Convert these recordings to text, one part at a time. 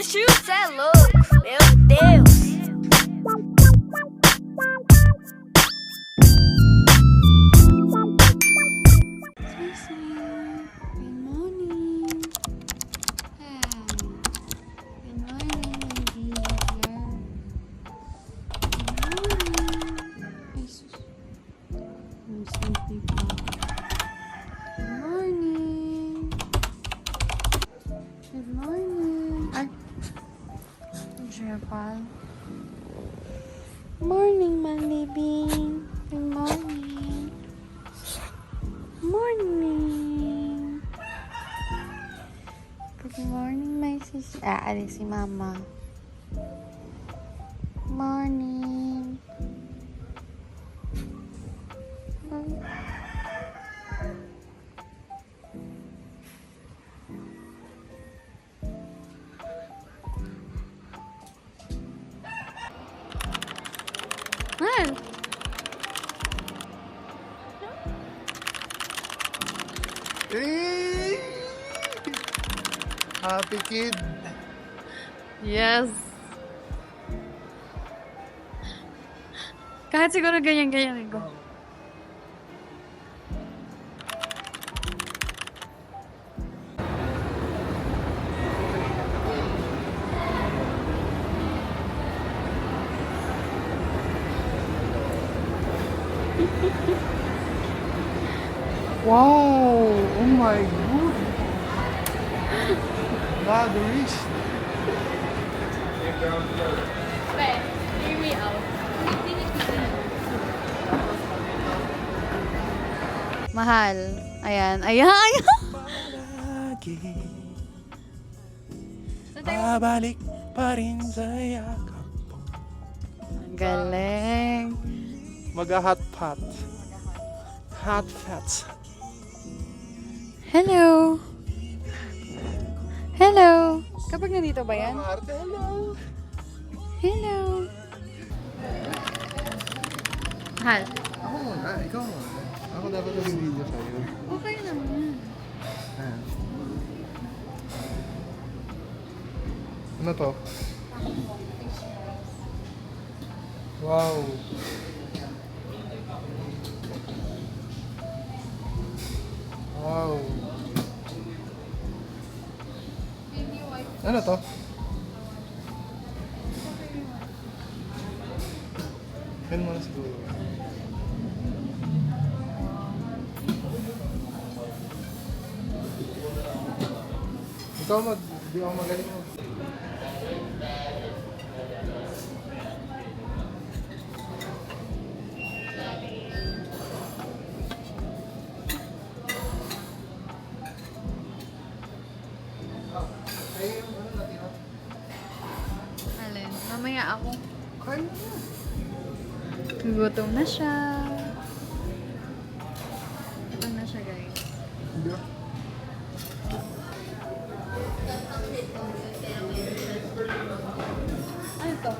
Chuchu, cê é louco, meu Deus. Good morning. Hi. Good morning, my dear. Good morning. Ay, sus. I'm sleepy pa. Good morning. Good morning. Ay. Jepal. Morning, my baby. Good morning. Morning. Good morning, my sis. Alis si mama. Morning. Man. Hey! Happy kid! Yes. Kahit siguro ganyan-ganyan ko. Wow! Oh my god! God, the wrist! Hear me out. Mahal. Ayan. Ayan. Ayan. Palagi babalik pa rin sa yakap. Ang galing. Mag-hot pot. Hot fats. Hello. Hello. Kapag nandito ba yan? Marte, hello! Hello. Mahal. Ako muna, ikaw muna. Ako dapat mag-video sa'yo. Okay naman. Ayan. Ano to? Wow! Wow! Ano to? Yan mo na siguro. Ikaw di ako magaling mo. Ay, ano natira? Alin? Mamaya ako. Kain mo na. Gutom na siya. Gutom na siya, guys. Hindi ba? Ano to?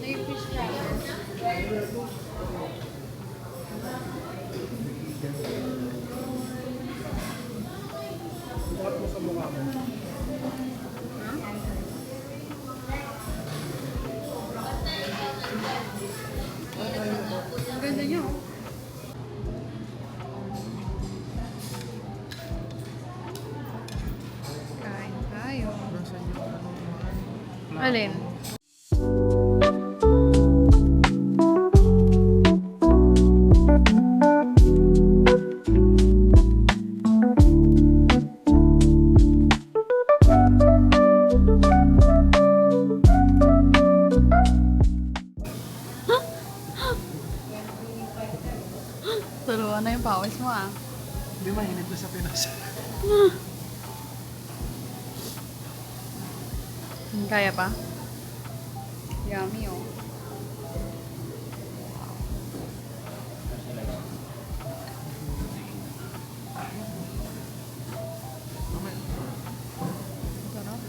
May fish crackers. Bukat mo sa mukha mo. Ang ganda niyo. Kain tayo. Nasaan yung ano? Alin? Tuluan na yung pawis mo ah. Hindi mainit na sa Pinas. Kaya pa? Yummy oh. Sarap.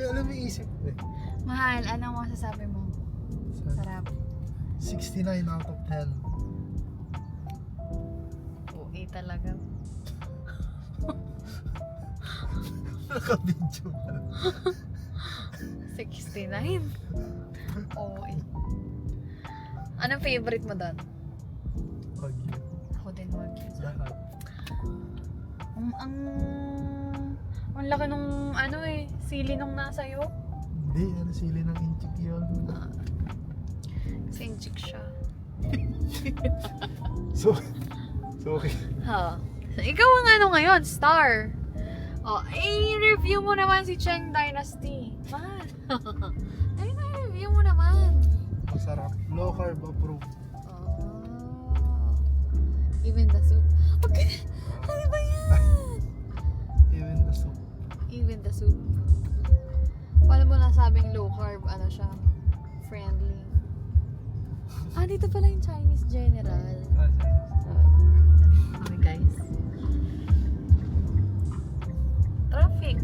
Alam mo yung isip ko eh. Mahal, anong masasabi mo? Sarap. 69 out of 10. Okay talaga. Naka-video. 69? Okay. Anong favorite mo doon? Wagyu. Ako din, Wagyu. Lahat. Ang laki nung sili nung nasa iyo. Hindi, sili ng inchik yun. Kasi inchik siya. So okay. Ha. Ikaw ang ngayon, star. Oh, i-review mo naman si Cheng Dynasty. Mahal. I-review mo naman. Masarap. Low carb approved. Oh. Even the soup. Okay. Ano ba yan? Even the soup. Even the soup. Paano mo nasabing low carb, siya? Friendly. Dito pala yung Chinese General. Okay guys. Traffic.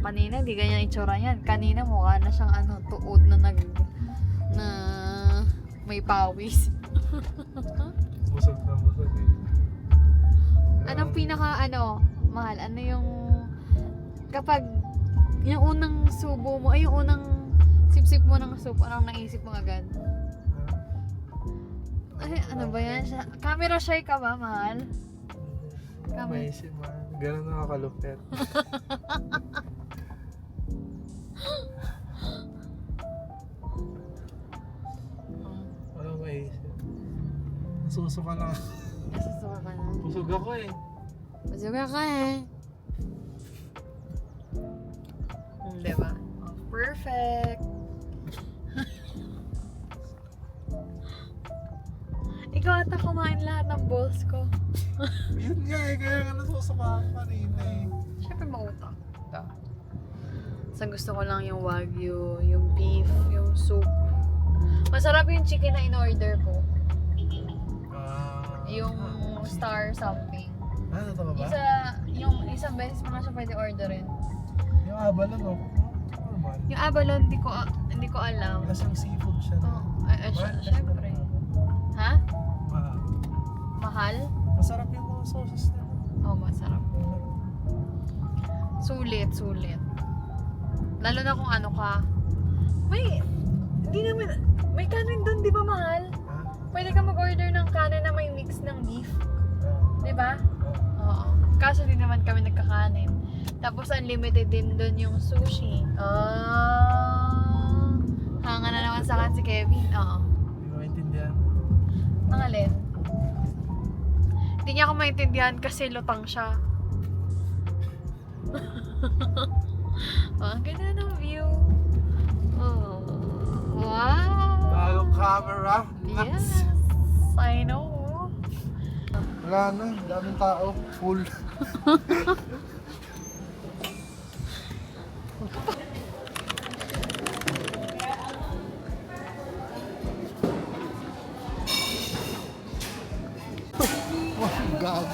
Kanina, di ganyan itsura yan. Kanina mukha na siyang tuod na may pawis. Busog na busog eh. Anong pinaka mahal? Ano yung kapag yung unang subo mo, yung unang sip-sip mo ng soup, anong naisip mo agad? Ay, ano ba yan? Camera shy ka ba, mahal? Maisip man. Ganun nakakalupit. Wala maisip. Nasusuka lang. Nasusuka ka na. Busog ako eh. Masuga ka eh. Diba? Oh, perfect. Ikaw ata kumain lahat ng bowls ko. Yun nga eh. Kaya nga nasusuka ako kanina eh. Siyempre mautak. Sa gusto ko lang yung wagyu, yung beef, yung soup. Masarap yung chicken na in-order ko. Yung star something. Totoo ba? Yung isang beses mo na siya pwede orderin. Yung abalon o? Normal. Yung abalone, hindi ko alam. Lasang seafood siya. Oh, syempre. Ha? Mahal. Mahal? Masarap yung mga sauces nila. Oh, masarap. Sulit. Lalo na kung ka. May kanin doon, di ba mahal? Ha? Pwede ka mag-order ng kanin na may mix ng beef. Di ba? Oo. Kaso din naman kami nagkakanin. Tapos unlimited din doon yung sushi. Hanga na naman sa akin si Kevin. Oo. Hindi ko maintindihan. Ang alin? Hindi niya ako maintindihan kasi lutang siya. Ang ganda ng view. Oh. Wow! Bagong camera. Yes! I know. Wala na. Daming tao. Full. Oh my God.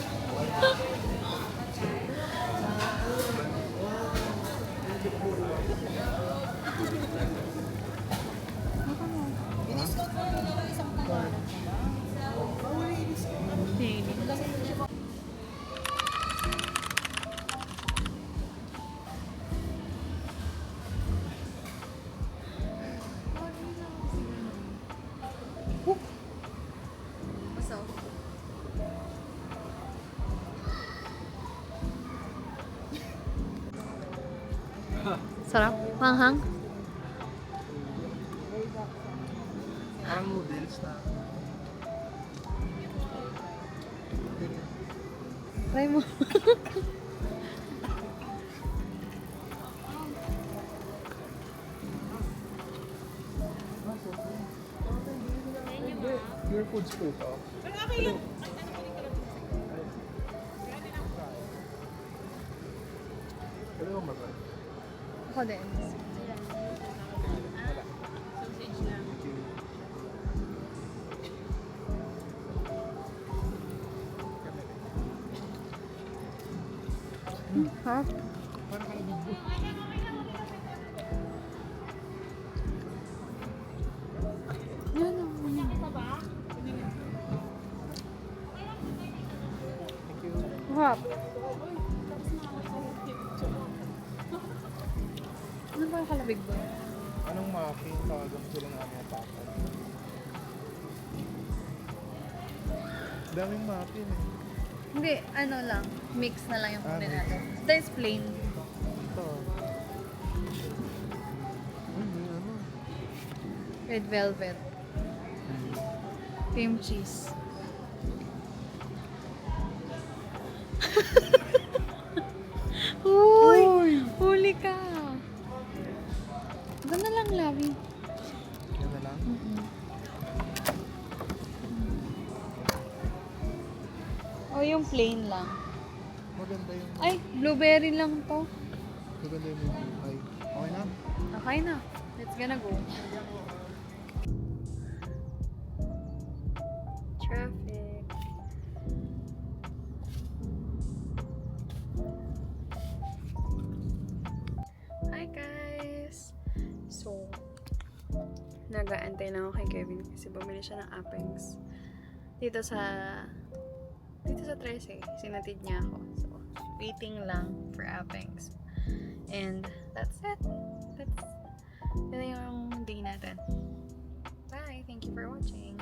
Sarap. Manghang. Parang noodles na. Try mo. Pure foods po ito. Pero mo ba? Ako din. Ha? Parang kang dugo. Yan o. Thank you. Hap. Ano ba yung kalabig ba? Anong muffin? Tawagan ko sila ng aming papa. Daming muffin eh. Hindi, ano lang. Mix na lang yung kunin mix. natin. Ito is plain. Ito. May ano? Red velvet. Cream cheese. Uy! Huli ka! Ganda lang, Lavi. Yan na lang. O yung plain lang. Maganda yung... Ay, blueberry lang to. Maganda yung buhay. Okay na? Okay na. Let's gonna go. Traffic. Hi guys! So, nag-aantay na ako kay Kevin kasi bumili siya ng Apex. Dito sa 13, sinatid niya ako. So, waiting lang for Apex. And that's it. Yun na yung day natin. Bye! Thank you for watching.